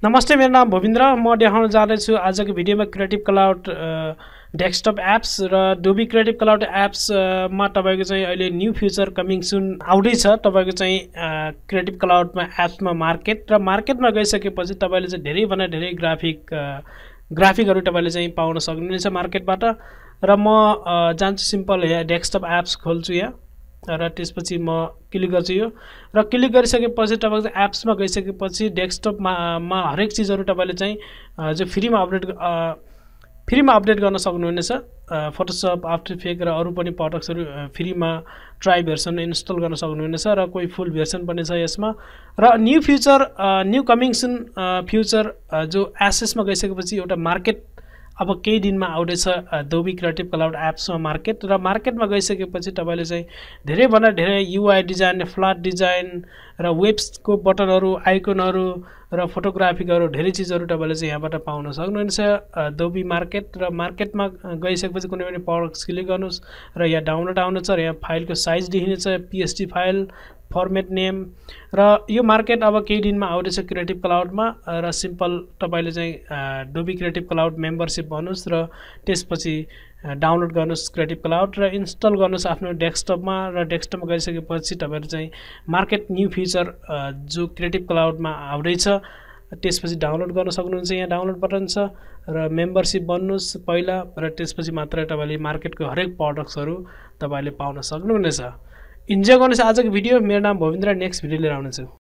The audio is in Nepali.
नमस्ते, मेरो नाम भूपेन्द्र। म देखाउन जाँदैछु आजको भिडियोमा क्रिएटिभ क्लाउड डेस्कटप एप्स र डोबी क्रिएटिभ क्लाउड एप्स मा तपाईको चाहिँ अहिले न्यू फ्युचर कमिङ सुन आउँदैछ। तपाईको चाहिँ क्रिएटिभ क्लाउडमा एप्समा मार्केट र मार्केटमा गइसकेपछि तपाईले चाहिँ धेरै भन्दा धेरै ग्राफिकहरू तपाईले चाहिँ पाउन सक्नुहुनेछ मार्केटबाट। र म जान्छु सिम्पल यहाँ डेस्कटप एप्स खोल्छु यहाँ र त्यसपछि म क्लिक गर्छु यो र क्लिक गरिसकेपछि तपाईको एप्समा गइसकेपछि डेस्कटपमा हरेक चीजहरु तपाईले चाहिँ जो फ्रीमा अपडेट गर्न सक्नुहुनेछ। फोटोशप, आफ्टर इफेक्ट र अरु पनि प्रोडक्ट्सहरु फ्रीमा ट्राई भर्सन इन्स्टल गर्न सक्नुहुनेछ र कोही फुल भर्सन पनि छ यसमा। र न्यू कमिङ सुन फ्युचर जो एसेसमा गइसकेपछि एउटा मार्केट अब केही दिनमा आउँदैछ डोबी क्रिएटिभ क्लाउड एप्समा मार्केट। र मार्केटमा गइसकेपछि तपाईले चाहिँ धेरै भन्दा धेरै युआई डिजाइन, फ्ल्याट डिजाइन र वेब्सको बटनहरु, आइकनहरु र फोटोग्राफिकहरु धेरै चीजहरु तपाईले चाहिँ यहाँबाट पाउन सक्नुहुन्छ डोबी मार्केट। र मार्केटमा गइसकेपछि कुनै पनि प्रोडक्ट्स क्लिक गर्नुस् र यहाँ डाउनलोड आउनेछ र यहाँ फाइलको साइज देखिनेछ, पीएसडी फाइल, फर्मेट नेम। र यो मार्केट अब केही दिनमा आउँदैछ क्रिएटिभ क्लाउडमा र सिम्पल तपाईले चाहिँ डोबी क्रिएटिभ क्लाउड मेम्बरशिप भन्नुस् र त्यसपछि डाउनलोड गर्नुस् क्रिएटिभ क्लाउड र इन्स्टल गर्नुस् आफ्नो डेस्कटपमा। र डेस्कटपमा गइसकेपछि तपाईहरु चाहिँ मार्केट न्यू फ्युचर जो क्रिएटिभ क्लाउडमा आउँदैछ त्यसपछि डाउनलोड गर्न सक्नुहुन्छ। यहाँ डाउनलोड बटन छ र मेम्बरशिप बन्नुस् पहिला र त्यसपछि मात्र तपाईले मार्केटको हरेक प्रोडक्ट्सहरु तपाईले पाउन सक्नुहुनेछ। इन्जोय गर्नुस् आजको भिडियो। मेरो नाम भूपेन्द्र, नेक्स्ट भिडियो लिएर आउनेछु।